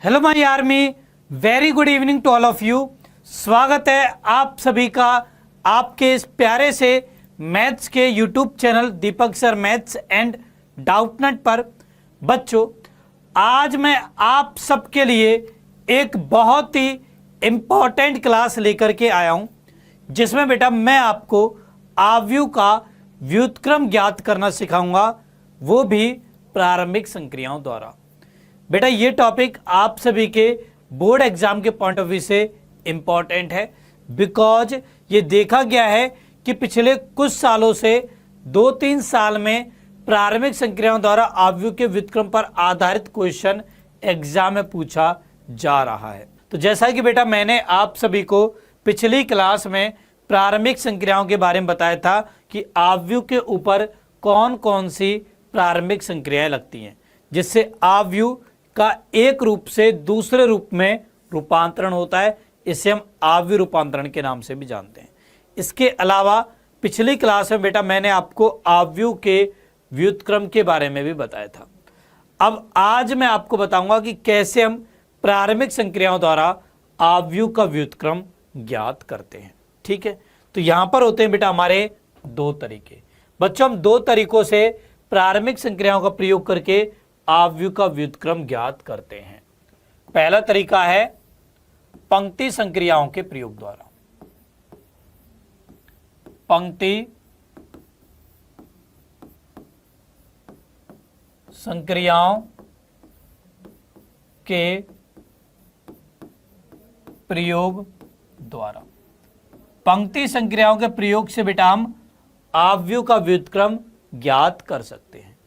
Hello my army, very good evening to all of you. स्वागत है आप सभी का आपके इस प्यारे से मैथ्स के YouTube channel Deepak sir maths and Doubtnut पर। बच्चों, आज मैं आप सबके लिए एक बहुत ही इंपॉर्टेंट क्लास लेकर के आया हूं, जिसमें बेटा मैं आपको आव्यूह का व्युत्क्रम ज्ञात करना सिखाऊंगा, वो भी प्रारंभिक संक्रियाओं द्वारा। बेटा ये टॉपिक आप सभी के बोर्ड एग्जाम के पॉइंट ऑफ व्यू से इंपॉर्टेंट है, बिकॉज ये देखा गया है कि पिछले कुछ सालों से 2-3 साल में प्रारंभिक संक्रियाओं द्वारा आव्यूह के व्युत्क्रम पर आधारित क्वेश्चन एग्जाम में पूछा जा रहा है। तो जैसा कि बेटा मैंने आप सभी को पिछली क्लास में प्रारंभिक संक्रियाओं के बारे में बताया था कि आव्यूह के ऊपर कौन कौन सी प्रारंभिक संक्रियाएं लगती हैं, जिससे आव्यूह का एक रूप से दूसरे रूप में रूपांतरण होता है। इसे हम आव्यूह रूपांतरण के नाम से भी जानते हैं। इसके अलावा पिछली क्लास में बेटा मैंने आपको आव्यूह के व्युत्क्रम के बारे में भी बताया था। अब आज मैं आपको बताऊंगा कि कैसे हम प्रारंभिक संक्रियाओं द्वारा आव्यूह का व्युत्क्रम ज्ञात करते हैं। ठीक है, तो यहां पर होते हैं बेटा हमारे दो तरीके। बच्चों, हम दो तरीकों से प्रारंभिक संक्रियाओं का प्रयोग करके आव्यूह का व्युत्क्रम ज्ञात करते हैं। पहला तरीका है पंक्ति संक्रियाओं के प्रयोग द्वारा। पंक्ति संक्रियाओं के प्रयोग द्वारा। पंक्ति संक्रियाओं के प्रयोग से बेटा हम आव्यूह का व्युत्क्रम ज्ञात कर सकते हैं।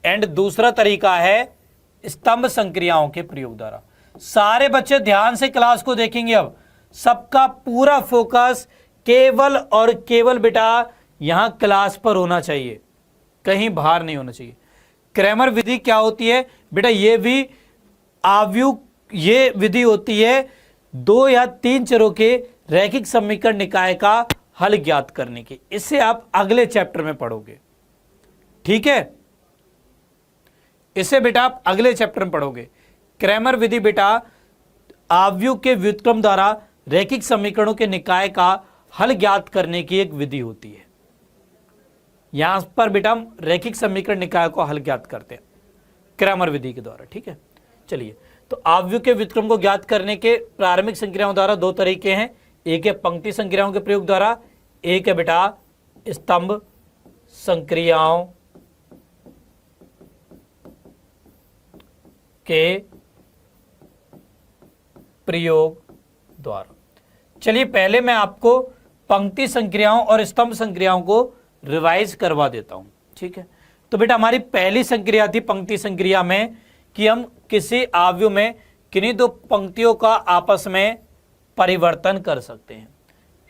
एंड दूसरा तरीका है स्तंभ संक्रियाओं के प्रयोग द्वारा। सारे बच्चे ध्यान से क्लास को देखेंगे। अब सबका पूरा फोकस केवल और केवल बेटा यहां क्लास पर होना चाहिए, कहीं बाहर नहीं होना चाहिए। क्रैमर विधि क्या होती है बेटा? ये भी आव्यूह ये विधि होती है 2 या 3 चरों के रैखिक समीकरण निकाय का हल ज्ञात करने की। इसे आप अगले चैप्टर में पढ़ोगे। ठीक है, इसे बेटा आप अगले चैप्टर में पढ़ोगे। क्रैमर विधि बेटा आव्यूह के व्युत्क्रम द्वारा रैखिक समीकरणों के निकाय का हल ज्ञात करने की एक विधि होती है। यहां पर बेटा हम रैखिक समीकरण निकाय को हल ज्ञात करते हैं क्रैमर विधि के द्वारा। ठीक है, चलिए, तो आव्यूह के व्युत्क्रम को ज्ञात करने के प्रारंभिक संक्रियाओं द्वारा दो तरीके हैं। एक है पंक्ति संक्रियाओं के प्रयोग द्वारा, एक है बेटा स्तंभ संक्रियाओं के प्रयोग द्वारा। चलिए, पहले मैं आपको पंक्ति संक्रियाओं और स्तंभ संक्रियाओं को रिवाइज करवा देता हूं। ठीक है, तो बेटा हमारी पहली संक्रिया थी पंक्ति संक्रिया में कि हम किसी आव्यूह में किन्हीं दो पंक्तियों का आपस में परिवर्तन कर सकते हैं।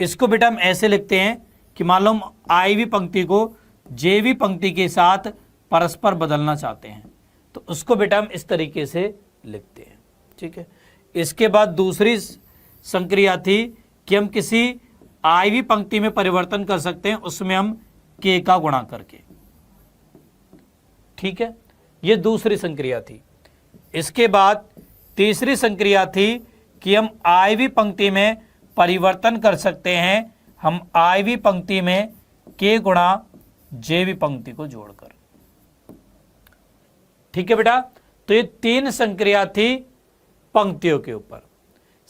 इसको बेटा हम ऐसे लिखते हैं कि मान लो हम आईवी पंक्ति को जेवी पंक्ति के साथ परस्पर बदलना चाहते हैं, तो उसको बेटा हम इस तरीके से लिखते हैं। ठीक है, इसके बाद दूसरी संक्रिया थी कि हम किसी आईवी पंक्ति में परिवर्तन कर सकते हैं, उसमें हम के का गुणा करके। ठीक है, ये दूसरी संक्रिया थी। इसके बाद तीसरी संक्रिया थी कि हम आईवी पंक्ति में परिवर्तन कर सकते हैं, हम आईवी पंक्ति में के गुणा जेवी पंक्ति को जोड़कर। ठीक है बेटा, तो ये 3 संक्रिया थी पंक्तियों के ऊपर।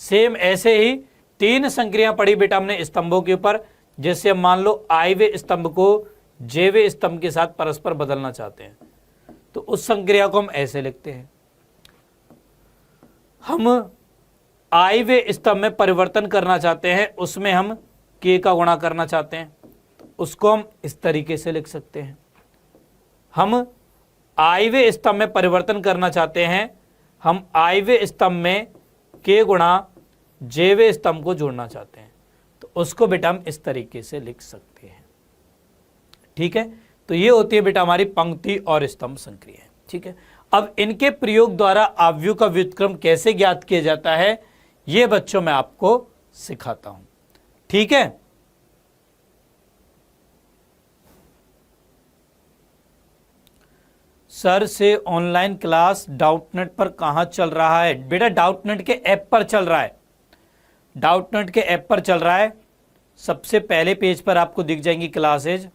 सेम ऐसे ही 3 संक्रिया पढ़ी बेटा हमने स्तंभों के ऊपर। जैसे हम मान लो आईवे स्तंभ को जेवे स्तंभ के साथ परस्पर बदलना चाहते हैं, तो उस संक्रिया को हम ऐसे लिखते हैं। हम आईवे स्तंभ में परिवर्तन करना चाहते हैं, उसमें हम के का गुणा करना चाहते हैं, तो उसको हम इस तरीके से लिख सकते हैं। हम आईवे स्तंभ में परिवर्तन करना चाहते हैं, हम आईवे स्तंभ में के गुणा जेवे स्तंभ को जोड़ना चाहते हैं, तो उसको बेटा हम इस तरीके से लिख सकते हैं। ठीक है, तो ये होती है बेटा हमारी पंक्ति और स्तंभ संक्रिया। ठीक है, अब इनके प्रयोग द्वारा आव्यूह का व्युत्क्रम कैसे ज्ञात किया जाता है, ये बच्चों मैं आपको सिखाता हूं। ठीक है, सर से ऑनलाइन क्लास डाउटनेट पर कहाँ चल रहा है? बेटा डाउटनेट के ऐप पर चल रहा है, डाउटनेट के ऐप पर चल रहा है। सबसे पहले पेज पर आपको दिख जाएंगी क्लासेज,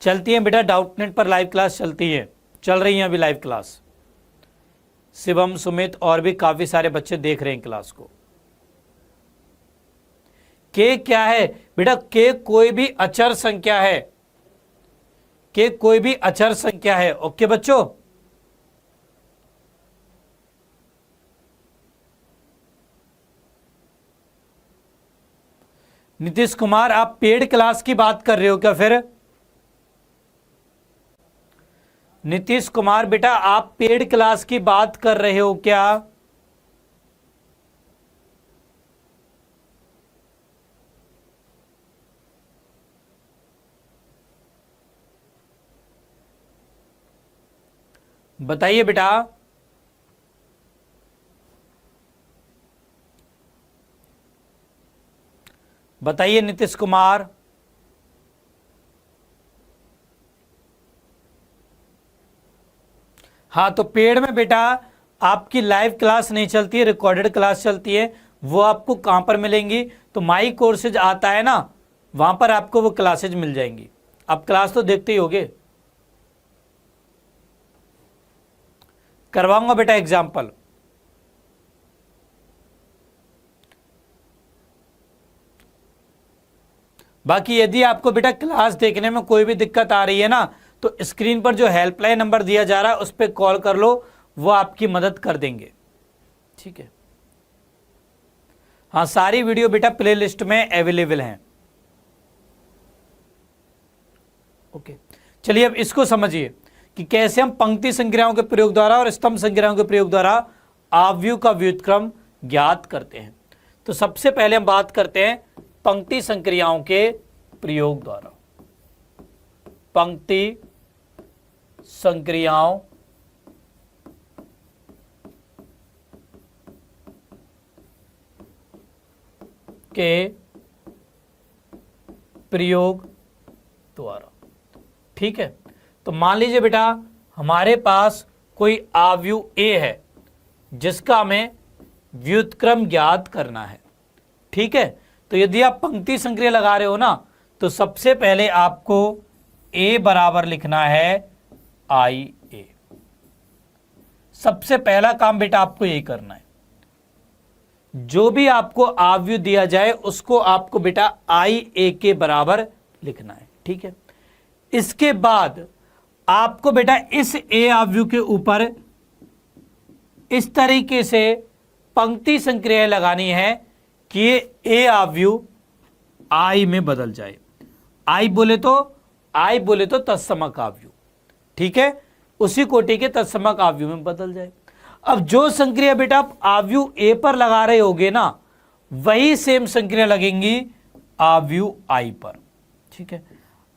चलती है बेटा। डाउटनेट पर लाइव क्लास चलती है, चल रही है अभी लाइव क्लास। शिवम, सुमित और भी काफी सारे बच्चे देख रहे हैं क्लास को। के क्या है बेटा? के कोई भी अचर संख्या है, के कोई भी अचर संख्या है। ओके बच्चों, नीतीश कुमार आप पेड क्लास की बात कर रहे हो क्या? फिर नीतीश कुमार बेटा आप पेड क्लास की बात कर रहे हो क्या? बताइए बेटा। बताइए नीतीश कुमार। हाँ, तो पेड में बेटा आपकी लाइव क्लास नहीं चलती है, रिकॉर्डेड क्लास चलती है। वो आपको कहां पर मिलेंगी? तो माई कोर्सेज आता है ना, वहां पर आपको वो क्लासेज मिल जाएंगी। आप क्लास तो देखते ही होगे। करवाऊंगा बेटा एग्जाम्पल। बाकी यदि आपको बेटा क्लास देखने में कोई भी दिक्कत आ रही है ना, तो स्क्रीन पर जो हेल्पलाइन नंबर दिया जा रहा है उस पर कॉल कर लो, वो आपकी मदद कर देंगे। ठीक है। हाँ, सारी वीडियो बेटा प्लेलिस्ट में अवेलेबल हैं। ओके, चलिए अब इसको समझिए कि कैसे हम पंक्ति संक्रियाओं के प्रयोग द्वारा और स्तंभ संक्रियाओं के प्रयोग द्वारा आव्यूह का व्युत्क्रम ज्ञात करते हैं। तो सबसे पहले हम बात करते हैं पंक्ति संक्रियाओं के प्रयोग द्वारा। पंक्ति संक्रियाओं के प्रयोग द्वारा। ठीक है, तो मान लीजिए बेटा हमारे पास कोई आव्यूह ए है जिसका हमें व्युत्क्रम ज्ञात करना है। ठीक है, तो यदि आप पंक्ति संक्रिया लगा रहे हो ना, तो सबसे पहले आपको ए बराबर लिखना है आई ए। सबसे पहला काम बेटा आपको यही करना है। जो भी आपको आव्यूह दिया जाए उसको आपको बेटा आई ए के बराबर लिखना है। ठीक है, इसके बाद आपको बेटा इस ए आव्यूह के ऊपर इस तरीके से पंक्ति संक्रिया लगानी है कि ये ए आव्यूह आई में बदल जाए। आई बोले तो तत्समक आव्यूह। ठीक है, उसी कोटि के तत्समक आव्यूह में बदल जाए। अब जो संक्रिया बेटा आप आव्यूह ए पर लगा रहे होगे ना, वही सेम संक्रिया लगेंगी आव्यूह आई पर। ठीक है,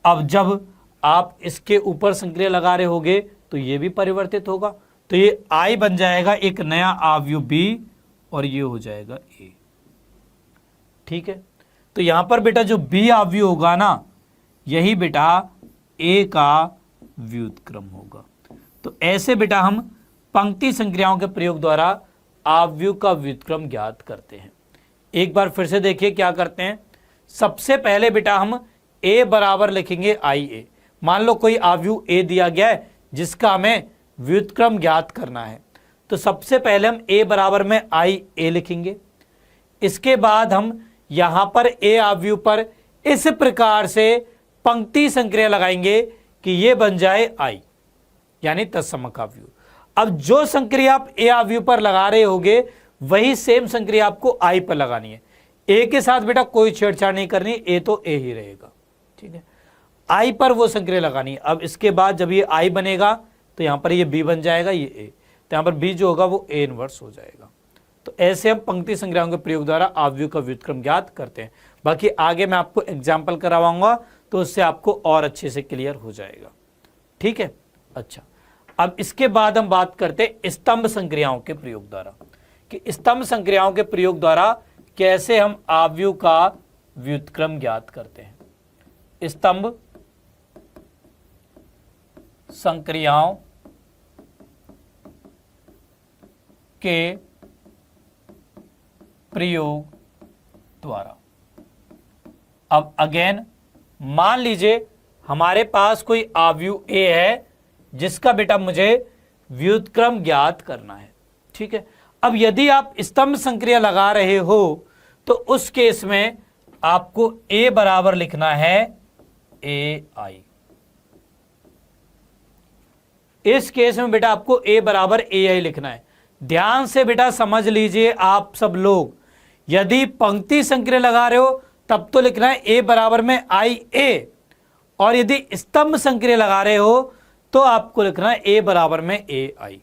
अब जब आप इसके ऊपर संक्रिया लगा रहे होगे तो ये भी परिवर्तित होगा, तो ये आई बन जाएगा एक नया आव्यूह बी और ये हो जाएगा ए। ठीक है, तो यहां पर बेटा जो बी आव्यूह होगा ना, यही बेटा ए का व्युत्क्रम होगा। तो ऐसे बेटा हम पंक्ति संक्रियाओं के प्रयोग द्वारा आव्यूह का व्युत्क्रम ज्ञात करते हैं। एक बार फिर से देखिए क्या करते हैं। सबसे पहले बेटा हम ए बराबर लिखेंगे आई ए। मान लो कोई आव्यूह ए दिया गया है जिसका हमें व्युत्क्रम ज्ञात करना है, तो सबसे पहले हम ए बराबर में आई ए लिखेंगे। इसके बाद हम यहां पर ए आव्यूह पर इस प्रकार से पंक्ति संक्रिया लगाएंगे कि ये बन जाए आई, यानी तत्समक आव्यूह। अब जो संक्रिया आप ए आव्यूह पर लगा रहे होगे वही सेम संक्रिया आपको आई पर लगानी है। ए के साथ बेटा कोई छेड़छाड़ नहीं करनी, ए तो ए ही रहेगा। ठीक है, आई पर वो संक्रिया लगानी है। अब इसके बाद जब ये आई बनेगा तो यहां पर ये बी बन जाएगा, ये ए, तो यहां पर बी जो होगा वो ए इनवर्स हो जाएगा। तो ऐसे हम पंक्ति संक्रियाओं के प्रयोग द्वारा आव्यूह का व्युत्क्रम ज्ञात करते हैं। बाकी आगे मैं आपको एग्जाम्पल करवाऊंगा तो उससे आपको और अच्छे से क्लियर हो जाएगा। ठीक है, अच्छा, अब इसके बाद हम बात करते हैं स्तंभ संक्रियाओं के प्रयोग द्वारा, कि स्तंभ संक्रियाओं के प्रयोग द्वारा कैसे हम आव्यूह का व्युत्क्रम ज्ञात करते हैं। स्तंभ संक्रियाओं के प्रयोग द्वारा। अब अगेन मान लीजिए हमारे पास कोई आव्यूह ए है जिसका बेटा मुझे व्युत्क्रम ज्ञात करना है। ठीक है, अब यदि आप स्तंभ संक्रिया लगा रहे हो तो उस केस में आपको ए बराबर लिखना है ए आई। इस केस में बेटा आपको ए बराबर ए आई लिखना है। ध्यान से बेटा समझ लीजिए आप सब लोग, यदि पंक्ति संक्रिया लगा रहे हो तब तो लिखना है ए बराबर में आई ए, और यदि स्तंभ संक्रिया लगा रहे हो तो आपको लिखना है ए बराबर में ए आई।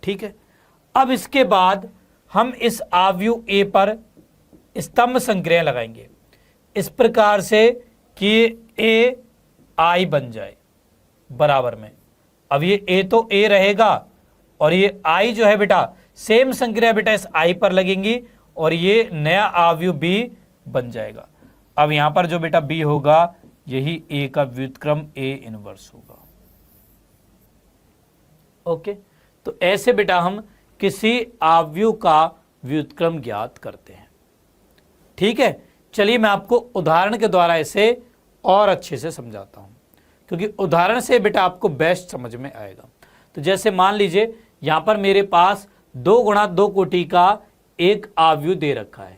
ठीक है, अब इसके बाद हम इस आव्यूह ए पर स्तंभ संक्रिया लगाएंगे इस प्रकार से कि ए आई बन जाए बराबर में। अब ये ए तो ए रहेगा और ये आई जो है बेटा सेम संक्रिया बेटा इस आई पर लगेंगी और ये नया आव्यूह बी बन जाएगा। अब यहां पर जो बेटा बी होगा यही ए का व्युत्क्रम ए इनवर्स होगा। ओके, तो ऐसे बेटा हम किसी आव्यूह का व्युत्क्रम ज्ञात करते हैं। ठीक है, चलिए मैं आपको उदाहरण के द्वारा इसे और अच्छे से समझाता हूं, क्योंकि उदाहरण से बेटा आपको बेस्ट समझ में आएगा। तो जैसे मान लीजिए यहां पर मेरे पास 2 गुणा 2 कोटि का एक आव्यूह दे रखा है,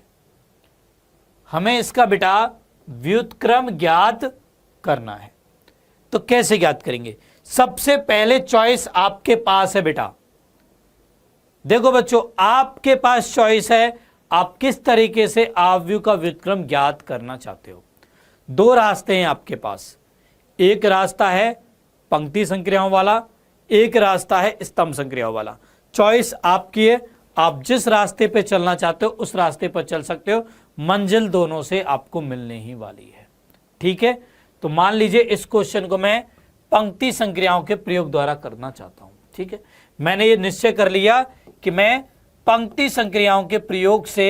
हमें इसका बेटा व्युत्क्रम ज्ञात करना है। तो कैसे ज्ञात करेंगे? सबसे पहले चॉइस आपके पास है बेटा। देखो बच्चों, आपके पास चॉइस है, आप किस तरीके से आव्यूह का व्युत्क्रम ज्ञात करना चाहते हो। 2 रास्ते हैं आपके पास, एक रास्ता है पंक्ति संक्रियाओं वाला, एक रास्ता है स्तंभ संक्रियाओं वाला। चॉइस आपकी है, आप जिस रास्ते पे चलना चाहते हो उस रास्ते पर चल सकते हो, मंजिल दोनों से आपको मिलने ही वाली है। ठीक है, तो मान लीजिए इस क्वेश्चन को मैं पंक्ति संक्रियाओं के प्रयोग द्वारा करना चाहता हूं। ठीक है, मैंने ये निश्चय कर लिया कि मैं पंक्ति संक्रियाओं के प्रयोग से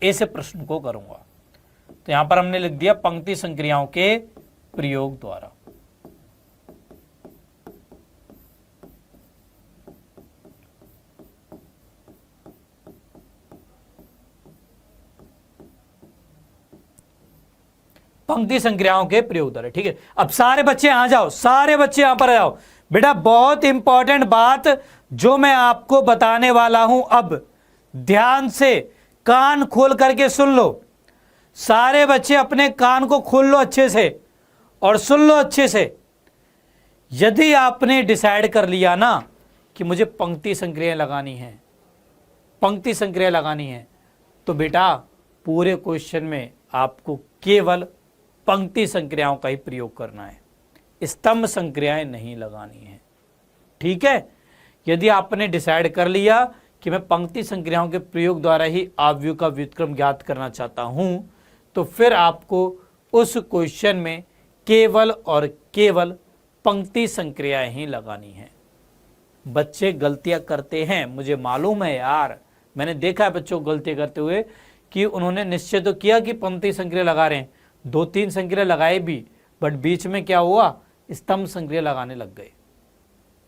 इस प्रश्न को करूंगा। तो यहां पर हमने लिख दिया पंक्ति संक्रियाओं के प्रयोग द्वारा। पंक्ति संक्रियाओं के प्रयोग द्वारा। ठीक है, अब सारे बच्चे आ जाओ, सारे बच्चे यहां पर आ जाओ बेटा। बहुत इंपॉर्टेंट बात जो मैं आपको बताने वाला हूं, अब ध्यान से कान खोल करके सुन लो। सारे बच्चे अपने कान को खोल लो अच्छे से और सुन लो अच्छे से। यदि आपने डिसाइड कर लिया ना कि मुझे पंक्ति संक्रिया लगानी है, पंक्ति संक्रिया लगानी है, तो बेटा पूरे क्वेश्चन में आपको केवल पंक्ति संक्रियाओं का ही प्रयोग करना है, स्तंभ संक्रियाएं नहीं लगानी है। ठीक है, यदि आपने डिसाइड कर लिया कि मैं पंक्ति संक्रियाओं के प्रयोग द्वारा ही आव्यूह का व्युत्क्रम ज्ञात करना चाहता हूं, तो फिर आपको उस क्वेश्चन में केवल और केवल पंक्ति संक्रियाएं ही लगानी है। बच्चे गलतियां करते हैं, मुझे मालूम है यार, मैंने देखा है बच्चों को गलतियां करते हुए कि उन्होंने निश्चय तो किया कि पंक्ति संक्रिया लगा रहे हैं, 2-3 संक्रिया लगाए भी, बट बीच में क्या हुआ, स्तंभ संक्रिया लगाने लग गए।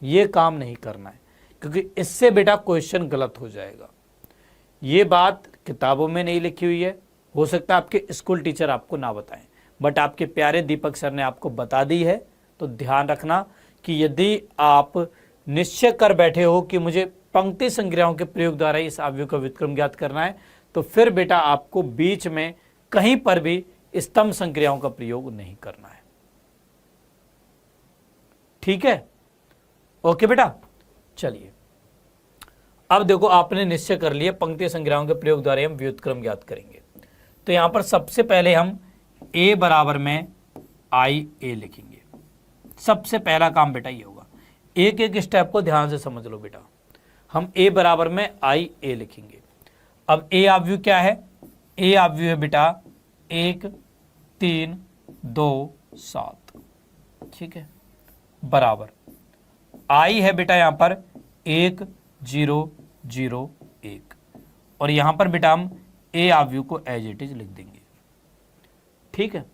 ये काम नहीं करना है, क्योंकि इससे बेटा क्वेश्चन गलत हो जाएगा। ये बात किताबों में नहीं लिखी हुई है, हो सकता है आपके स्कूल टीचर आपको ना बताएं, बट आपके प्यारे दीपक सर ने आपको बता दी है। तो ध्यान रखना कि यदि आप निश्चय कर बैठे हो कि मुझे पंक्ति संक्रियाओं के प्रयोग द्वारा इस आव्यूह का व्युत्क्रम ज्ञात करना है, तो फिर बेटा आपको बीच में कहीं पर भी स्तंभ संक्रियाओं का प्रयोग नहीं करना है। ठीक है, ओके बेटा। चलिए अब देखो, आपने निश्चय कर लिया पंक्ति संक्रियाओं के प्रयोग द्वारा हम व्युत्क्रम ज्ञात करेंगे। तो यहां पर सबसे पहले हम a बराबर में आई ए लिखेंगे। सबसे पहला काम बेटा ये होगा, एक एक स्टेप को ध्यान से समझ लो बेटा। हम a बराबर में आई ए लिखेंगे। अब a आव्यूह क्या है? a आव्यूह है बेटा 1 3 2 7। ठीक है, बराबर आई है बेटा यहां पर 1 0 0 1, और यहां पर बेटा हम ए आव्यूह को एज इट इज लिख देंगे। ठीक है,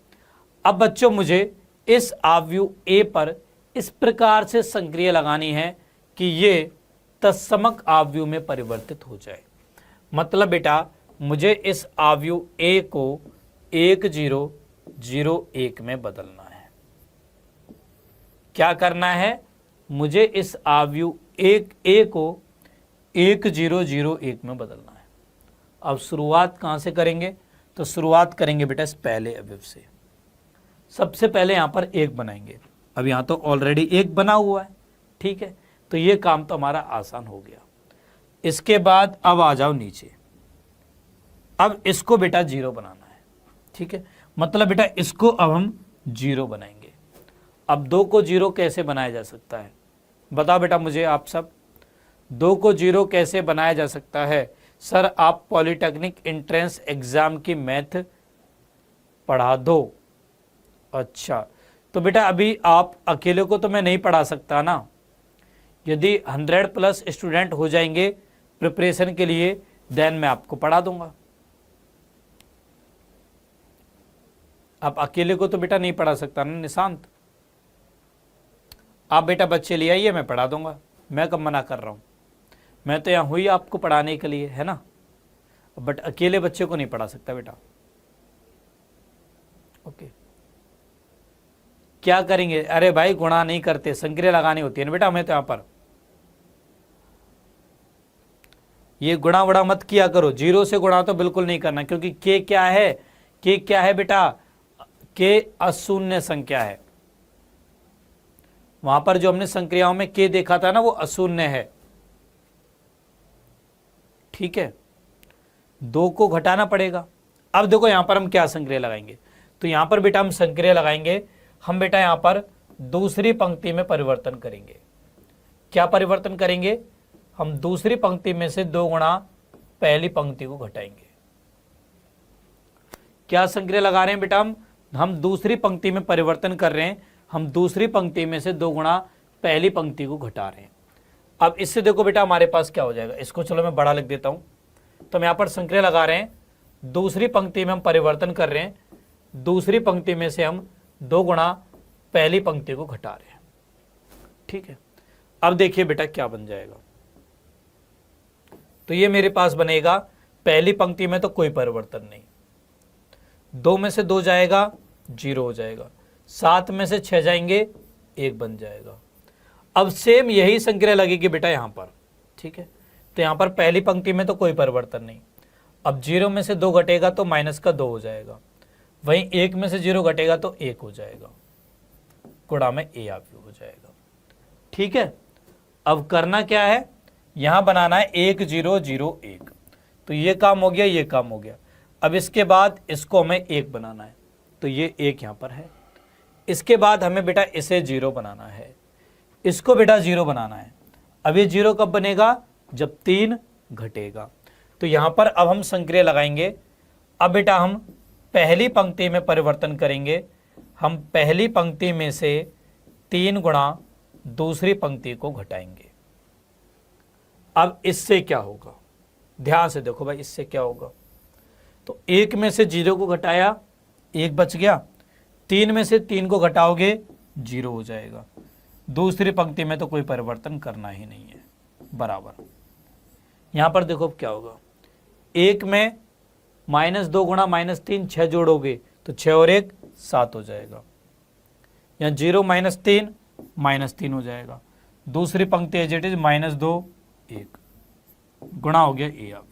अब बच्चों मुझे इस आव्यूह ए पर इस प्रकार से संक्रिया लगानी है कि ये तत्समक आव्यूह में परिवर्तित हो जाए। मतलब बेटा मुझे इस आव्यूह A को 1001 में बदलना है। क्या करना है? मुझे इस आव्यूह A को 1001 में बदलना है। अब शुरुआत कहाँ से करेंगे? तो शुरुआत करेंगे बेटा इस पहले अवयव से। सबसे पहले यहाँ पर 1 बनाएंगे। अब यहाँ तो ऑलरेडी 1 बना हुआ है, ठीक है, तो ये काम तो हमारा आसान हो गया। इसके बाद अब आ जाओ नीचे। अब इसको बेटा 0 बनाना है, ठीक है, मतलब बेटा इसको अब हम 0 बनाएंगे। अब 2 को 0 कैसे बनाया जा सकता है? बताओ बेटा मुझे आप सब, 2 को 0 कैसे बनाया जा सकता है? सर आप पॉलिटेक्निक एंट्रेंस एग्जाम की मैथ पढ़ा दो। अच्छा, तो बेटा अभी आप अकेले को तो मैं नहीं पढ़ा सकता ना। यदि 100+ स्टूडेंट हो जाएंगे प्रिपरेशन के लिए, देन मैं आपको पढ़ा दूंगा। आप अकेले को तो बेटा नहीं पढ़ा सकता ना निशांत। आप बेटा बच्चे ले आइए, मैं पढ़ा दूंगा। मैं कब मना कर रहा हूं? मैं तो यहां हुई आपको पढ़ाने के लिए, है ना। बट अकेले बच्चे को नहीं पढ़ा सकता बेटा। ओके, क्या करेंगे? अरे भाई गुणा नहीं करते, संक्रिया लगानी होती है ना बेटा हमें। तो यहां पर ये गुणा वड़ा मत किया करो, 0 से गुणा तो बिल्कुल नहीं करना, क्योंकि के क्या है? के क्या है बेटा? के अशून्य संख्या है। वहां पर जो हमने संक्रियाओं में के देखा था ना, वो अशून्य है, ठीक है। 2 को घटाना पड़ेगा। अब देखो यहां पर हम क्या संक्रिया लगाएंगे? तो यहां पर बेटा हम संक्रिया लगाएंगे, हम बेटा यहां पर दूसरी पंक्ति में परिवर्तन करेंगे। क्या परिवर्तन करेंगे? हम दूसरी पंक्ति में से 2 गुणा पहली पंक्ति को घटाएंगे। क्या संक्रिया लगा रहे हैं बेटा? हम दूसरी पंक्ति में परिवर्तन कर रहे हैं। हम दूसरी पंक्ति में से 2 गुणा पहली पंक्ति को घटा रहे हैं। अब इससे देखो बेटा हमारे पास क्या हो जाएगा, इसको चलो मैं बड़ा लिख देता हूं। तो हम यहां पर संक्रिया लगा रहे हैं, दूसरी पंक्ति में हम परिवर्तन कर रहे हैं, दूसरी पंक्ति में से हम 2 गुणा पहली पंक्ति को घटा रहे हैं, ठीक है। अब देखिए बेटा क्या बन जाएगा। तो ये मेरे पास बनेगा, पहली पंक्ति में तो कोई परिवर्तन नहीं, 2 में से 2 जाएगा 0 हो जाएगा, 7 में से 6 जाएंगे 1 बन जाएगा। अब सेम यही संक्रिया लगेगी बेटा यहां पर, ठीक है। तो यहां पर पहली पंक्ति में तो कोई परिवर्तन नहीं। अब 0 में से 2 घटेगा तो माइनस का 2 हो जाएगा, वहीं 1 में से 0 घटेगा तो 1 हो जाएगा, गुणा में ए आव्यूह हो जाएगा, ठीक है। अब करना क्या है? यहां बनाना है 1001। तो ये काम हो गया, ये काम हो गया। अब इसके बाद इसको हमें 1 बनाना है, तो ये 1 यहां पर है। इसके बाद हमें बेटा इसे 0 बनाना है, इसको बेटा 0 बनाना है। अब ये 0 कब बनेगा? जब 3 घटेगा। तो यहां पर अब हम संक्रिया लगाएंगे। अब बेटा हम पहली पंक्ति में परिवर्तन करेंगे। हम पहली पंक्ति में से 3 गुणा दूसरी पंक्ति को घटाएंगे। अब इससे क्या होगा? ध्यान से देखो भाई, इससे क्या होगा? तो 1 में से 0 को घटाया, 1 बच गया। 3 में से 3 को घटाओगे 0 हो जाएगा। दूसरी पंक्ति में तो कोई परिवर्तन करना ही नहीं है, बराबर। यहां पर देखो क्या होगा, 1 में -2 गुणा -3 6 जोड़ोगे तो 6 और 1 7 हो जाएगा। यहाँ 0 - 3 हो जाएगा। दूसरी पंक्ति एज इट इज -2 1 गुणा हो गया ए, अब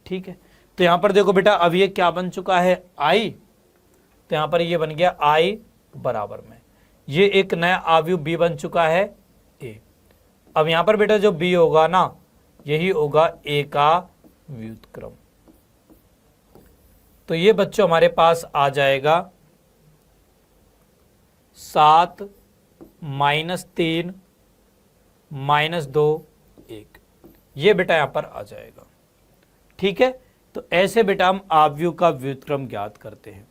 ठीक है। तो यहां पर देखो बेटा अब ये क्या बन चुका है? आई। तो यहां पर ये बन गया आई बराबर में ये एक नया आव्यूह बी बन चुका है ए। अब यहां पर बेटा जो बी होगा ना, यही होगा ए का व्युत्क्रम। तो ये बच्चों हमारे पास आ जाएगा 7 -3 -2 1, ये बेटा यहां पर आ जाएगा, ठीक है। तो ऐसे बेटा हम आव्यूह का व्युत्क्रम ज्ञात करते हैं।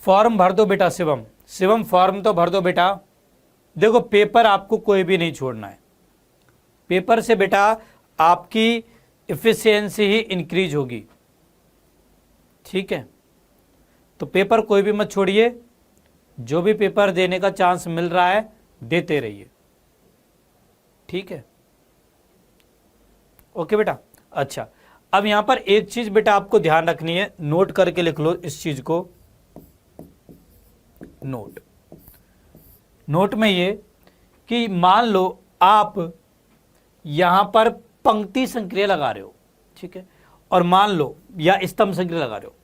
फॉर्म भर दो बेटा शिवम, शिवम फॉर्म तो भर दो बेटा। देखो पेपर आपको कोई भी नहीं छोड़ना है, पेपर से बेटा आपकी इफिशियंसी ही इंक्रीज होगी। ठीक है, तो पेपर कोई भी मत छोड़िए, जो भी पेपर देने का चांस मिल रहा है देते रहिए। ठीक है, ओके बेटा। अच्छा, अब यहां पर एक चीज बेटा आपको ध्यान रखनी है, नोट करके लिख लो इस चीज को। नोट में ये कि मान लो आप यहां पर पंक्ति संक्रिया लगा रहे हो, ठीक है, और मान लो या स्तंभ संक्रिया लगा रहे हो।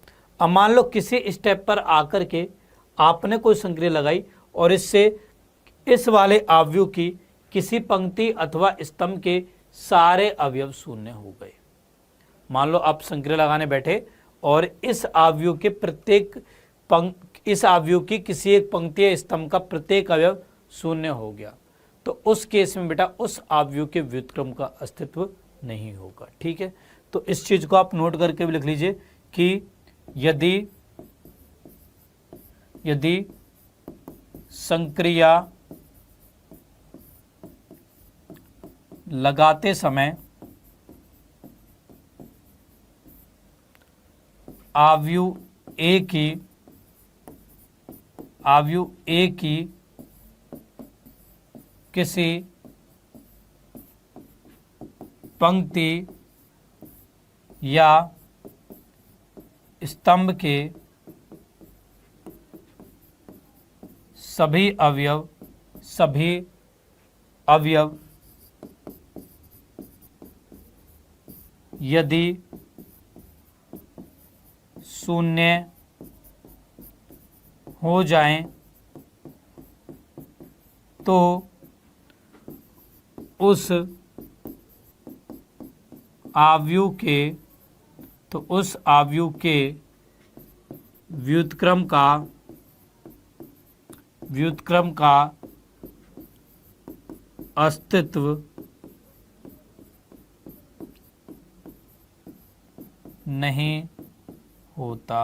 अब मान लो किसी स्टेप पर आकर के आपने कोई संक्रिया लगाई और इससे इस वाले अवयव की किसी पंक्ति अथवा स्तंभ के सारे अवयव शून्य हो गए। मान लो आप संक्रिया लगाने बैठे और इस अवयव के प्रत्येक इस अवयव की किसी एक पंक्ति या स्तंभ का प्रत्येक अवयव शून्य हो गया, तो उस केस में बेटा उस अवयव के व्युत्क्रम का अस्तित्व नहीं होगा। ठीक है, तो इस चीज को आप नोट करके भी लिख लीजिए कि यदि संक्रिया लगाते समय अवयव ए की किसी पंक्ति या स्तंभ के सभी अवयव यदि शून्य हो जाएं तो उस अवयव के व्युत्क्रम का अस्तित्व नहीं होता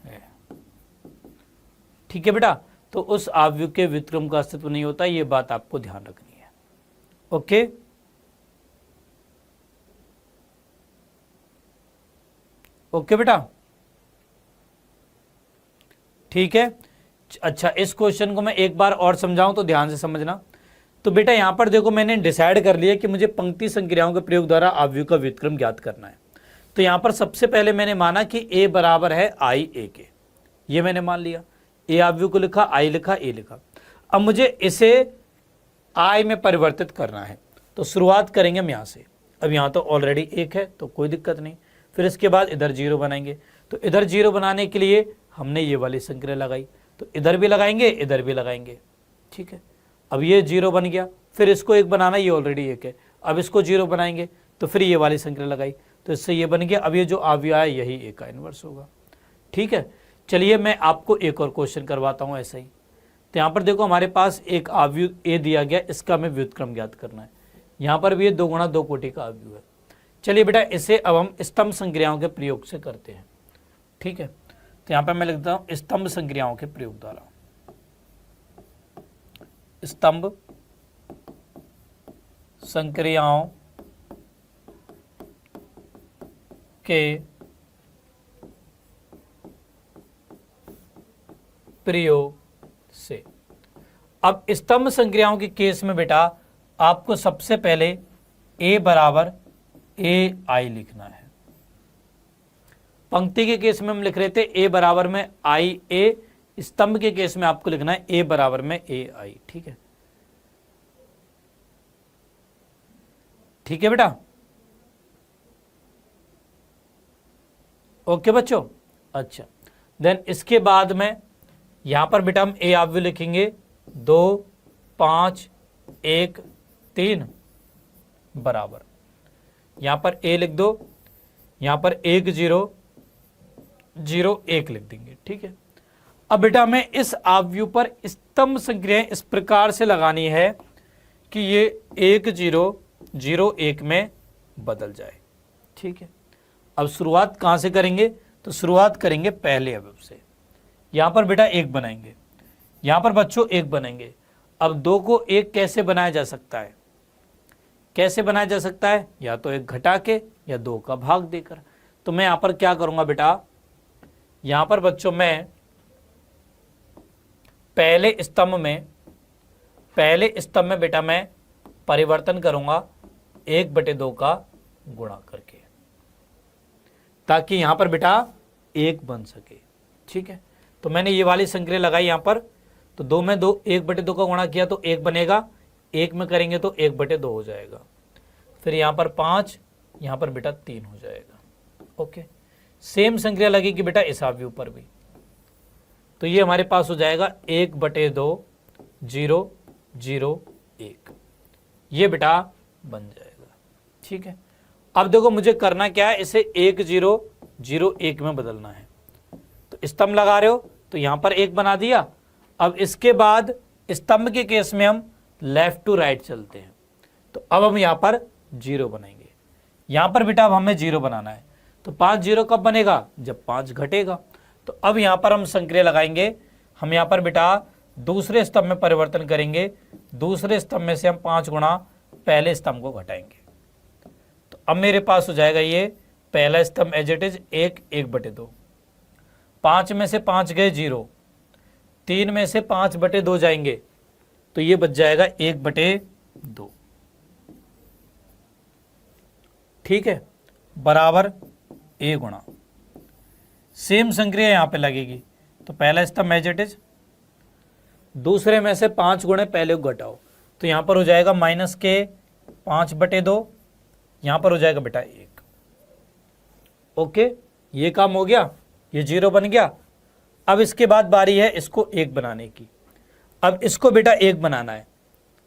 है। ठीक है बेटा, तो उस अवयव के व्युत्क्रम का अस्तित्व नहीं होता, ये बात आपको ध्यान रखनी है। ओके, ओके बेटा, ठीक है। अच्छा, इस क्वेश्चन को मैं एक बार और समझाऊं तो ध्यान से समझना। तो बेटा यहां पर देखो, मैंने डिसाइड कर लिया कि मुझे पंक्ति संक्रियाओं के प्रयोग द्वारा अवयव का व्युत्क्रम ज्ञात करना है। तो यहां पर सबसे पहले मैंने माना कि a बराबर है आई ए के, ये मैंने मान लिया। ए अवयव को लिखा, आई लिखा, ए लिखा। अब मुझे इसे आई में परिवर्तित करना है, तो शुरुआत करेंगे हम यहां से। अब यहां तो ऑलरेडी एक है तो कोई दिक्कत नहीं, फिर इसके बाद इधर जीरो बनाएंगे। तो इधर जीरो बनाने के लिए हमने ये वाली संक्रिया लगाई, तो इधर भी लगाएंगे, इधर भी लगाएंगे। ठीक है, अब ये जीरो बन गया, फिर इसको एक बनाना, ये ऑलरेडी एक है, अब इसको जीरो बनाएंगे तो फिर ये वाली संक्रिया लगाई, तो इससे ये बन गया। अब ये जो अवयव है यही एक का इनवर्स होगा। ठीक है, चलिए मैं आपको एक और क्वेश्चन करवाता हूँ ऐसा ही। तो यहाँ पर देखो हमारे पास एक अवयव ए दिया गया, इसका हमें व्युत्क्रम ज्ञात करना है। यहाँ पर भी ये 2 गुणा 2 कोटि का अवयव है। चलिए बेटा, इसे अब हम स्तंभ संक्रियाओं के प्रयोग से करते हैं। ठीक है, तो यहाँ पर मैं लिखता हूँ स्तंभ संक्रियाओं के प्रयोग द्वारा। स्तंभ संक्रियाओं के प्रयोग से। अब स्तंभ संक्रियाओं के केस में बेटा आपको सबसे पहले a बराबर ए आई लिखना है। पंक्ति के केस में हम लिख रहे थे a बराबर में आई ए, स्तंभ के केस में आपको लिखना है a बराबर में ए आई। ठीक है, ठीक है बेटा, ओके बच्चों। अच्छा, देन इसके बाद में यहां पर बेटा हम ए अवयव लिखेंगे 2, 5, 1, 3 बराबर, यहां पर ए लिख दो, यहां पर 1, 0, 0, 1 लिख देंगे। ठीक है, अब बेटा हमें इस अवयव पर स्तंभ संक्रियाएं इस प्रकार से लगानी है कि ये 1, 0, 0, 1 में बदल जाए। ठीक है, अब शुरुआत कहां से करेंगे? तो शुरुआत करेंगे पहले अवयव से। यहां पर बेटा 1 बनाएंगे, यहां पर बच्चों 1 बनाएंगे। अब 2 को 1 कैसे बनाया जा सकता है? कैसे बनाया जा सकता है, या तो एक घटा के या दो का भाग देकर। तो मैं यहां पर क्या करूंगा बेटा, यहां पर बच्चों मैं पहले स्तंभ में बेटा मैं परिवर्तन करूंगा 1/2 का गुणा करके, ताकि यहां पर बेटा 1 बन सके। ठीक है, तो मैंने ये वाली संक्रिया लगाई यहां पर, तो 2 में 1/2 का गुणा किया तो 1 बनेगा, 1 में करेंगे तो 1/2 हो जाएगा, फिर यहां पर 5, यहां पर बेटा 3 हो जाएगा। ओके, सेम संक्रिया लगेगी बेटा इस अवयव पर भी, तो ये हमारे पास हो जाएगा 1/2 0 0 1, ये बेटा बन जाएगा। ठीक है, अब देखो मुझे करना क्या है, इसे 1 0 0 1 में बदलना है। तो स्तंभ लगा रहे हो तो यहां पर 1 बना दिया। अब इसके बाद स्तंभ के केस में हम लेफ्ट टू राइट चलते हैं, तो अब हम यहां पर 0 बनाएंगे। यहां पर बेटा अब हमें 0 बनाना है, तो 5 0 कब बनेगा, जब 5 घटेगा। तो अब यहां पर हम संक्रिया लगाएंगे, हम यहां पर बेटा दूसरे स्तंभ में परिवर्तन करेंगे, दूसरे स्तंभ में से हम 5 गुणा पहले स्तंभ को घटाएंगे। तो अब मेरे पास हो जाएगा ये पहला स्तंभ एज इट इज 1/2, 5 में से 5 गए 0, 3 में से 5/2 जाएंगे, तो ये बच जाएगा 1/2। ठीक है, बराबर a गुणा, सेम संक्रिया यहां पे लगेगी। तो पहला स्तंभ एज इट इज, दूसरे में से 5 गुणे पहले को घटाओ, तो यहां पर हो जाएगा -5/2, यहां पर हो जाएगा बेटा 1। ओके, ये काम हो गया, ये 0 बन गया। अब इसके बाद बारी है इसको 1 बनाने की। अब इसको बेटा 1 बनाना है,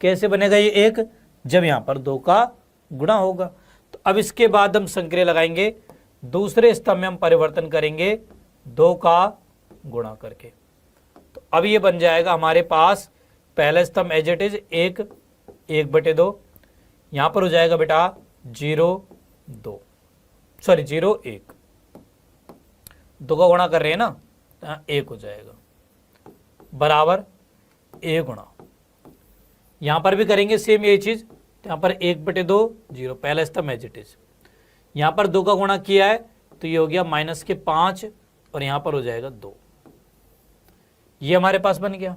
कैसे बनेगा ये 1, जब यहां पर 2 का गुणा होगा। तो अब इसके बाद हम संक्रिया लगाएंगे, दूसरे स्तंभ में हम परिवर्तन करेंगे 2 का गुणा करके। तो अब ये बन जाएगा हमारे पास पहला स्तंभ एज इट इज 1/2, यहां पर हो जाएगा बेटा 0 1, 2 का गुणा कर रहे हैं ना, यहाँ 1 हो जाएगा, बराबर a गुणा, यहां पर भी करेंगे सेम ये चीज। तो यहां पर 1/2 0, पहला स्तंभ एज इट इज, यहां पर 2 का गुणा किया है तो ये हो गया -5, और यहां पर हो जाएगा 2, ये हमारे पास बन गया।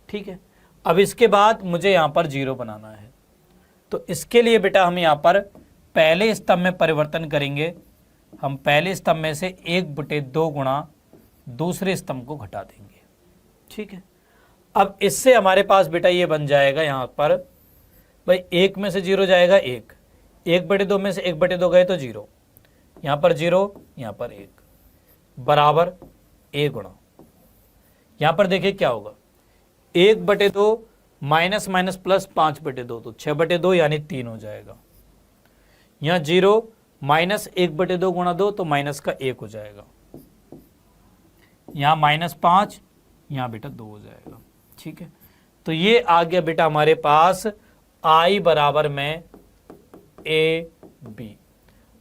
ठीक है, अब इसके बाद मुझे यहां पर 0 बनाना है, तो इसके लिए बेटा हम यहां पर पहले स्तंभ में परिवर्तन करेंगे, हम पहले स्तंभ में से 1/2 गुणा दूसरे स्तंभ को घटा देंगे। ठीक है, अब इससे हमारे पास बेटा ये बन जाएगा, यहां पर भाई 1 में से 0 जाएगा 1, 1/2 में से 1/2 गए तो 0, यहां पर 0, यहां पर 1, बराबर a गुणा, यहां पर देखिए क्या होगा, 1/2 माइनस माइनस प्लस 5/2, तो 6/2 यानी 3 हो जाएगा। यहां 0 -1/2 गुणा 2 तो माइनस का 1 हो जाएगा, यहां -5, यहां बेटा 2 हो जाएगा। ठीक है, तो ये आ गया बेटा हमारे पास I बराबर में AB।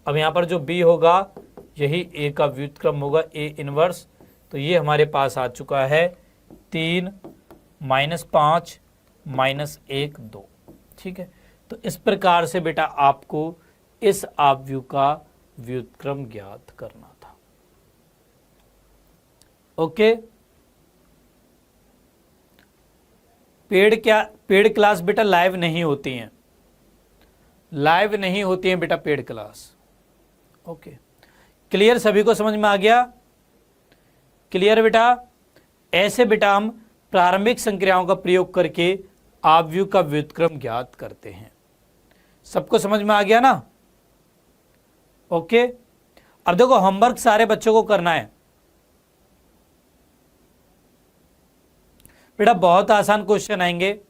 अब यहां पर जो B होगा यही A का व्युत्क्रम होगा, A इनवर्स। तो ये हमारे पास आ चुका है 3 -5 -1 2। ठीक है, तो इस प्रकार से बेटा आपको इस आव्यूह का व्युत्क्रम ज्ञात करना था। ओके, पेड क्लास बेटा लाइव नहीं होती हैं, लाइव नहीं होती हैं बेटा पेड क्लास। ओके, क्लियर, सभी को समझ में आ गया? क्लियर बेटा? ऐसे बेटा हम प्रारंभिक संक्रियाओं का प्रयोग करके आव्यूह का व्युत्क्रम ज्ञात करते हैं। सबको समझ में आ गया ना? ओके, अब देखो होमवर्क सारे बच्चों को करना है बेटा, बहुत आसान क्वेश्चन आएंगे,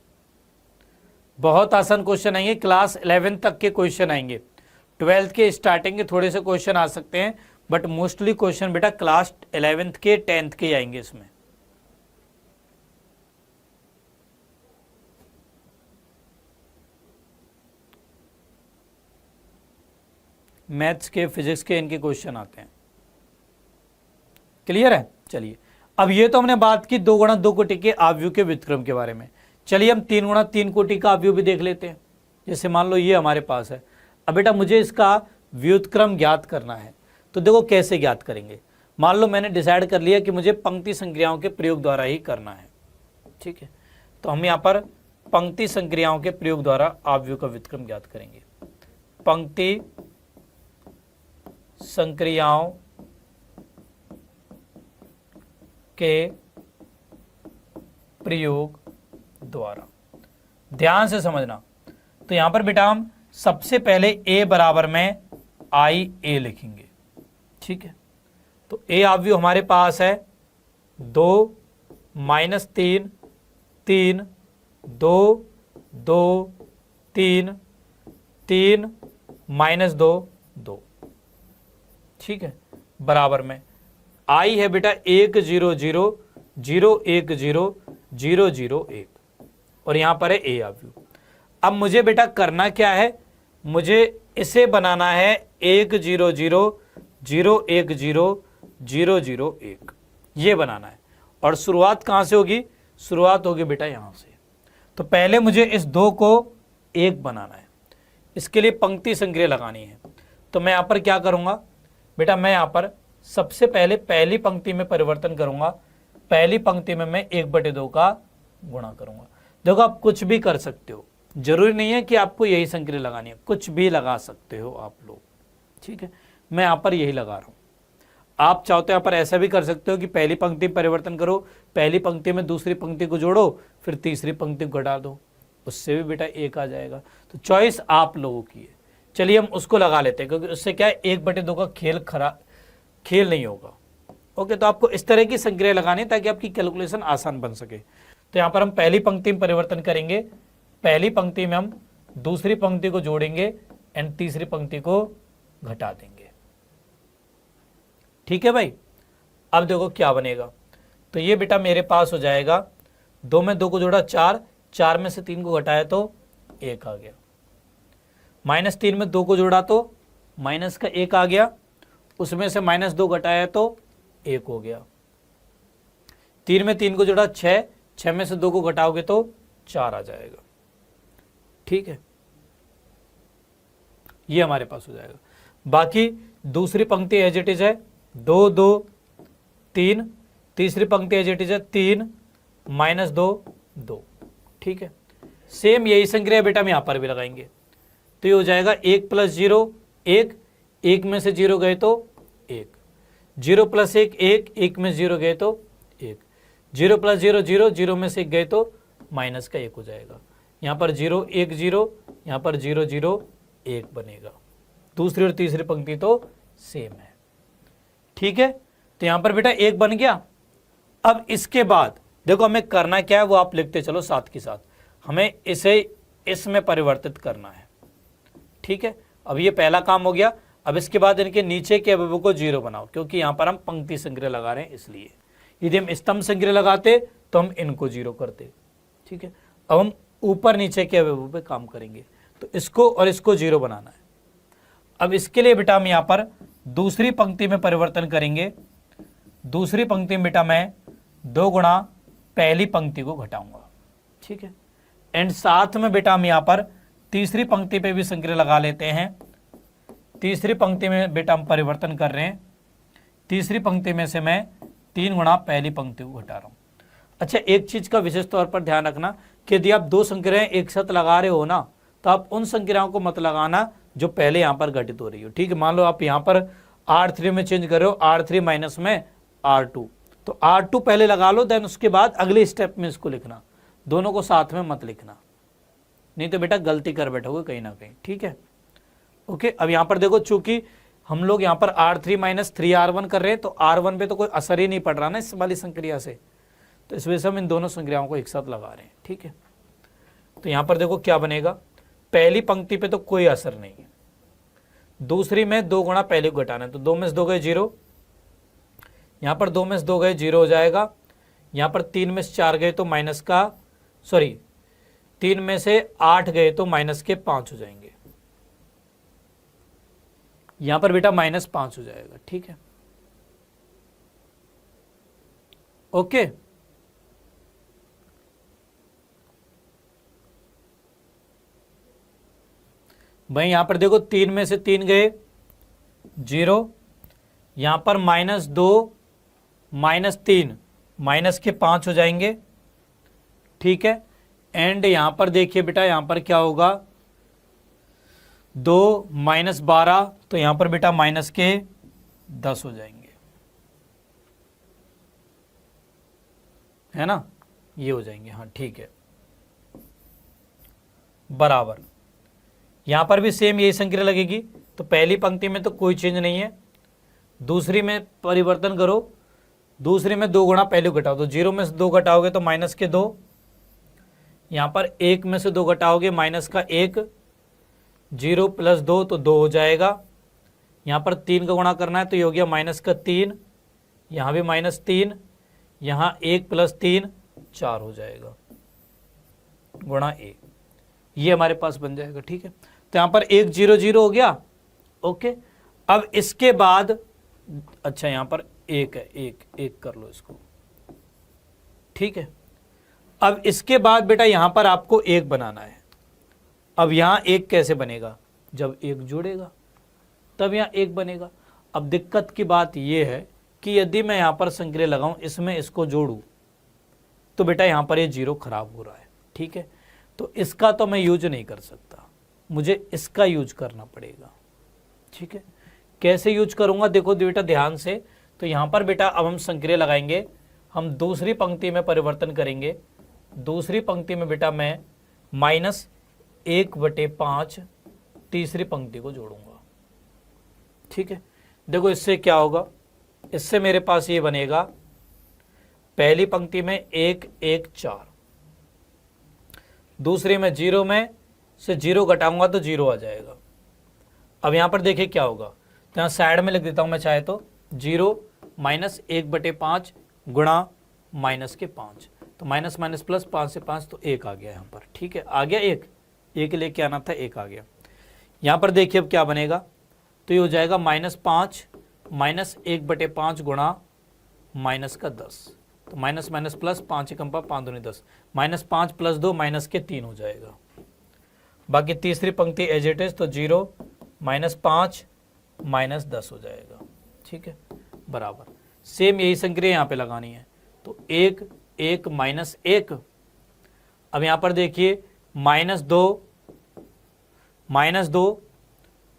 बहुत आसान क्वेश्चन आएंगे, क्लास 11 तक के क्वेश्चन आएंगे, 12th के स्टार्टिंग के थोड़े से क्वेश्चन आ सकते हैं, बट मोस्टली क्वेश्चन बेटा क्लास 11th के 10th के आएंगे इसमें। मैथ्स के, फिजिक्स के इनके क्वेश्चन आते हैं। क्लियर है? चलिए, अब ये तो हमने बात की 2 गुणा 2 कोटि के आव्यूह के व्युत्क्रम के बारे में। चलिए हम 3 गुणा 3 कोटि का आव्यूह भी देख लेते हैं। जैसे मान लो ये हमारे पास है। अब बेटा मुझे इसका व्युत्क्रम ज्ञात करना है, तो देखो कैसे ज्ञात करेंगे। मान लो मैंने डिसाइड कर लिया कि मुझे पंक्ति संक्रियाओं के प्रयोग द्वारा ही करना है, ठीक है, तो हम यहाँ पर पंक्ति संक्रियाओं के प्रयोग द्वारा आव्यूह का व्युत्क्रम ज्ञात करेंगे। पंक्ति संक्रियाओं के प्रयोग द्वारा, ध्यान से समझना। तो यहां पर बेटा हम सबसे पहले a बराबर में आई ए लिखेंगे, ठीक है। तो a आव्यूह हमारे पास है 2 माइनस 3 3 2 2 3 3 माइनस 2 2, ठीक है, बराबर में आई है बेटा 1 0 0 0 1 0 0 0 1, और यहां पर है a आव्यूह। अब मुझे बेटा करना क्या है, मुझे इसे बनाना है 1 0 0 0 1 0 0 0 1, ये बनाना है। और शुरुआत कहां से होगी, शुरुआत होगी बेटा यहां से। तो पहले मुझे इस 2 को 1 बनाना है, इसके लिए पंक्ति संक्रिया लगानी है। तो मैं यहां पर क्या करूंगा बेटा, मैं यहां पर सबसे पहले पहली पंक्ति में परिवर्तन करूंगा। पहली पंक्ति में मैं 1/2 का गुणा करूंगा। देखो आप कुछ भी कर सकते हो, जरूरी नहीं है कि आपको यही संक्रिया लगानी है, कुछ भी लगा सकते हो आप लोग, ठीक है। मैं यहां पर यही लगा रहा हूं। आप चाहते हो यहाँ पर ऐसा भी कर सकते हो कि पहली पंक्ति में परिवर्तन करो, पहली पंक्ति में दूसरी पंक्ति को जोड़ो, फिर तीसरी पंक्ति को घटा दो, उससे भी बेटा 1 आ जाएगा। तो चॉइस आप लोगों की है। चलिए हम उसको लगा लेते हैं, क्योंकि उससे क्या है 1/2 का खेल नहीं होगा। ओके, तो आपको इस तरह की संक्रिया लगानी है ताकि आपकी कैलकुलेशन आसान बन सके। तो यहाँ पर हम पहली पंक्ति में परिवर्तन करेंगे, पहली पंक्ति में हम दूसरी पंक्ति को जोड़ेंगे एंड तीसरी पंक्ति को घटा देंगे, ठीक है भाई। अब देखो क्या बनेगा, तो ये बेटा मेरे पास हो जाएगा 2 में 2 को जोड़ा 4, 4 में से 3 को घटाया तो 1 आ गया। -3 में 2 को जोड़ा तो माइनस का 1 आ गया, उसमें से -2 घटाया तो 1 हो गया। 3 में 3 को जोड़ा 6, 6 में से 2 को घटाओगे तो 4 आ जाएगा, ठीक है। ये हमारे पास हो जाएगा। बाकी दूसरी पंक्ति एज इट इज है 2 2 3, तीसरी पंक्ति एज इट इज है 3 -2 2, ठीक है। सेम यही संक्रिया बेटा हम यहां पर भी लगाएंगे। तो ये हो जाएगा 1 + 0 1, 1 में से 0 गए तो 1, 0 + 1 1, 1 में 0 गए तो 1, 0 + 0 0, 0 में से 1 गए तो माइनस का 1 हो जाएगा। यहाँ पर 0 1 0, यहाँ पर 0 0 1 बनेगा। दूसरी और तीसरी पंक्ति तो सेम है, ठीक है। तो यहाँ पर बेटा 1 बन गया। अब इसके बाद देखो हमें करना क्या है वो आप लिखते चलो साथ के साथ। हमें इसे इसमें परिवर्तित करना है, ठीक है। अब ये पहला काम हो गया। अब इसके बाद इनके नीचे के अवयवों को 0 बनाओ, क्योंकि यहाँ पर हम पंक्ति संक्रिया लगा रहे हैं इसलिए। यदि हम स्तंभ संक्रिया लगाते तो हम इनको 0 करते, ठीक है। अब हम ऊपर नीचे के अवयवों पे काम करेंगे, तो इसको और इसको 0 बनाना है। अब इसके लिए बेटा हम यहाँ पर दूसरी पंक्ति में परिवर्तन करेंगे। दूसरी पंक्ति में बेटा मैं 2 गुणा पहली पंक्ति को घटाऊंगा, ठीक है। एंड साथ में बेटा हम यहाँ पर तीसरी पंक्ति पे भी संक्रिया लगा लेते हैं। तीसरी पंक्ति में बेटा हम परिवर्तन कर रहे हैं। तीसरी पंक्ति में से मैं 3 गुणा पहली पंक्ति को घटा रहा हूं। अच्छा, एक चीज का विशेष तौर पर ध्यान रखना कि यदि आप 2 संक्रियाएं एक साथ लगा रहे हो ना, तो आप उन संक्रियाओं को मत लगाना जो पहले यहां पर घटित हो रही हो, ठीक है। मान लो आप यहां पर R3 में चेंज कर रहे हो, R3 माइनस में R2, तो R2 पहले लगा लो, देन उसके बाद अगले स्टेप में इसको लिखना। दोनों को साथ में मत लिखना, नहीं तो बेटा गलती कर बैठोगे कहीं ना कहीं, ठीक है। ओके, अब यहां पर देखो चूंकि हम लोग यहां पर R3 - 3R1 कर रहे हैं, तो R1 पे तो कोई असर ही नहीं पड़ रहा ना इस वाली संक्रिया से, तो इस वजह से हम इन दोनों संक्रियाओं को एक साथ लगा रहे हैं, ठीक है। तो यहां पर देखो क्या बनेगा, पहली पंक्ति पे तो कोई असर नहीं है। दूसरी में 2 गुणा पहले को घटाना है, तो 2 में से 2 गए 0, यहां पर 2 में से 2 गए 0 हो जाएगा। यहां पर 3 में से 4 गए तो माइनस का 3 में से 8 गए तो माइनस के 5 हो जाएंगे। यहां पर बेटा -5 हो जाएगा, ठीक है। ओके, भाई यहां पर देखो 3 में से 3 गए 0, यहां पर -2 -3 माइनस के 5 हो जाएंगे, ठीक है। एंड यहां पर देखिए बेटा यहां पर क्या होगा 2 -12, तो यहां पर बेटा माइनस के 10 हो जाएंगे, है ना, ये हो जाएंगे, हाँ ठीक है, बराबर। यहां पर भी सेम यही संक्रिया लगेगी, तो पहली पंक्ति में तो कोई चेंज नहीं है, दूसरी में परिवर्तन करो, दूसरी में 2 गुणा पहले घटाओ, तो 0 में से 2 घटाओगे तो माइनस के 2, यहां पर 1 में से 2 घटाओगे माइनस का 1, 0 + 2 तो 2 हो जाएगा, यहां पर 3 का गुणा करना है तो ये हो गया माइनस का 3, यहां भी -3, यहां 1 + 3 4 हो जाएगा गुणा 1, ये हमारे पास बन जाएगा, ठीक है। तो यहां पर 1 0 0 हो गया, ओके। अब इसके बाद अच्छा यहां पर 1 है, 1 कर लो इसको, ठीक है। अब इसके बाद बेटा यहां पर आपको 1 बनाना है। अब यहां 1 कैसे बनेगा, जब 1 जोड़ेगा तब यहां 1 बनेगा। अब दिक्कत की बात यह है कि यदि मैं यहां पर संक्रिया लगाऊं, इसमें इसको जोड़ूं, तो बेटा यहां पर ये 0 खराब हो रहा है, ठीक है। तो इसका तो मैं यूज नहीं कर सकता, मुझे इसका यूज करना पड़ेगा, ठीक है। कैसे यूज करूंगा देखो बेटा ध्यान से, तो यहां पर बेटा अब हम संक्रिया लगाएंगे, हम दूसरी पंक्ति में परिवर्तन करेंगे, दूसरी पंक्ति में बेटा मैं -1/5 तीसरी पंक्ति को जोड़ूंगा, ठीक है। देखो इससे क्या होगा, इससे मेरे पास ये बनेगा, पहली पंक्ति में 1 1 4, दूसरी में 0 में से 0 घटाऊंगा तो 0 आ जाएगा। अब यहां पर देखिए क्या होगा, तो यहां साइड में लिख देता हूं मैं चाहे तो, 0 -1/5 गुणा माइनस के 5, तो माइनस माइनस प्लस 5 से 5 तो 1 आ गया यहाँ पर, ठीक है, आ गया 1 लेके आना था, 1 आ गया। यहाँ पर देखिए अब क्या बनेगा, तो ये हो जाएगा -5 -1/5 गुणा माइनस का 10, तो माइनस माइनस प्लस 5 एकम 5 दूनी 10, -5 + 2 -3 हो जाएगा। बाकी तीसरी पंक्ति एज इट इज, तो 0 -5 -10 हो जाएगा, ठीक है, बराबर। सेम यही संक्रिया यहाँ पे लगानी है, तो 1 1 -1, अब यहाँ पर देखिए -2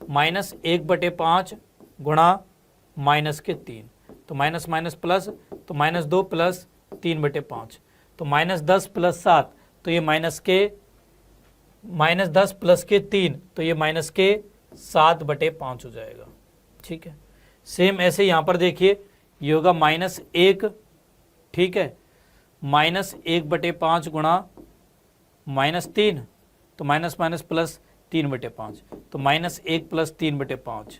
-1/5 गुणा माइनस के 3, तो माइनस माइनस प्लस, तो -2 + 3/5, तो -10 + 7, तो ये -10 + के 3, तो ये -7/5 हो जाएगा, ठीक है। सेम ऐसे यहाँ पर देखिए ये होगा -1, ठीक है, -1/5 गुणा -3, तो माइनस माइनस प्लस 3/5, तो -1 + 3/5,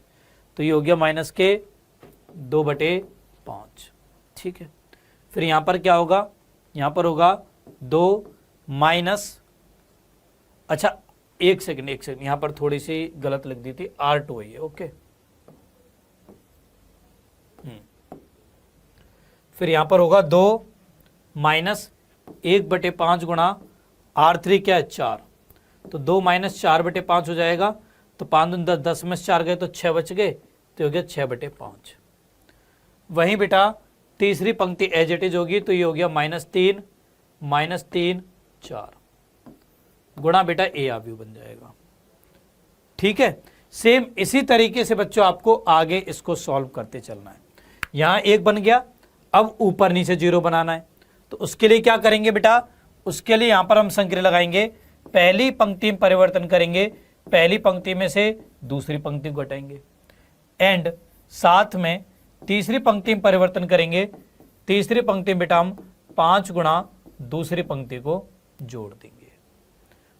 तो ये हो गया -2/5, ठीक है। फिर यहाँ पर क्या होगा, यहाँ पर होगा 2 माइनस, अच्छा एक सेकंड यहाँ पर थोड़ी सी गलत लिख दी थी, R2 है ये, ओके। फिर यहाँ पर होगा 2 माइनस 1/5 गुणा R3 क्या है 4, तो 2 - 4/5 हो जाएगा, तो 5 दूनी 10, 10 में से 4 गए तो 6 बच गए, तो हो गया 6/5। वहीं बेटा तीसरी पंक्ति एज इट इज होगी, तो ये हो गया -3 4 गुणा बेटा ए आव्यूह बन जाएगा, ठीक है। सेम इसी तरीके से बच्चों आपको आगे इसको सॉल्व करते चलना है। यहां 1 बन गया, अब ऊपर नीचे 0 बनाना है, तो उसके लिए क्या करेंगे बेटा, उसके लिए यहां पर हम संक्रिया लगाएंगे, पहली पंक्ति में परिवर्तन करेंगे, पहली पंक्ति में से दूसरी पंक्ति को घटाएंगे, एंड साथ में तीसरी पंक्ति में परिवर्तन करेंगे, तीसरी पंक्ति में बेटा हम 5 गुणा दूसरी पंक्ति को जोड़ देंगे,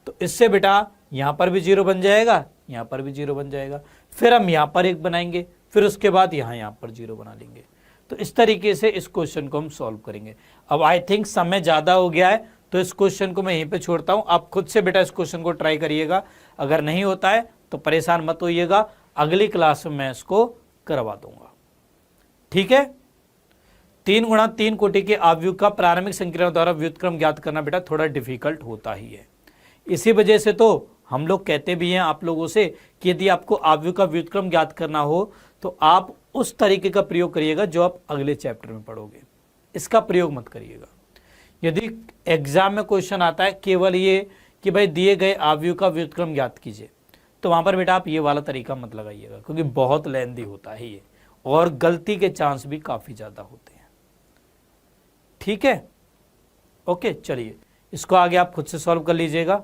तो इससे बेटा यहां पर भी 0 बन जाएगा, यहां पर भी 0 बन जाएगा। फिर हम यहां पर 1 बनाएंगे, फिर उसके बाद यहां पर 0 बना लेंगे। तो इस तरीके से इस क्वेश्चन को हम सॉल्व करेंगे। अब आई थिंक समय ज्यादा हो गया है, तो इस क्वेश्चन को मैं यहीं पे छोड़ता हूं, आप खुद से बेटा इस क्वेश्चन को ट्राई करिएगा, अगर नहीं होता है तो परेशान मत होइएगा, अगली क्लास में मैं इसको करवा दूंगा, ठीक है। 3 गुणा 3 कोटि के आव्यूह का प्रारंभिक संक्रियाओं द्वारा व्युत्क्रम ज्ञात करना बेटा थोड़ा डिफिकल्ट होता ही है, इसी वजह से तो हम लोग कहते भी हैं आप लोगों से कि यदि आपको आव्यूह का व्युत्क्रम ज्ञात करना हो तो आप उस तरीके का प्रयोग करिएगा जो आप अगले चैप्टर में पढ़ोगे, इसका प्रयोग मत करिएगा। यदि एग्जाम में क्वेश्चन आता है केवल ये कि भाई दिए गए आव्यूह का व्युत्क्रम ज्ञात कीजिए, तो वहां पर बेटा आप ये वाला तरीका मत लगाइएगा, क्योंकि बहुत लेंदी होता है ये और गलती के चांस भी काफी ज्यादा होते हैं। ठीक है, ओके, चलिए इसको आगे आप खुद से सॉल्व कर लीजिएगा।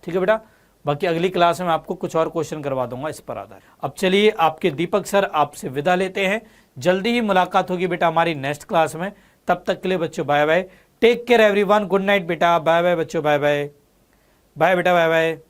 ठीक है बेटा, बाकी अगली क्लास में आपको कुछ और क्वेश्चन करवा दूंगा इस पर आधार। अब चलिए आपके दीपक सर आपसे विदा लेते हैं, जल्दी ही मुलाकात होगी बेटा हमारी नेक्स्ट क्लास में। तब तक के लिए बच्चों bye bye, take care everyone, good night बेटा, बाय बाय बच्चों, बाय बाय, बाय बेटा, बाय बाय।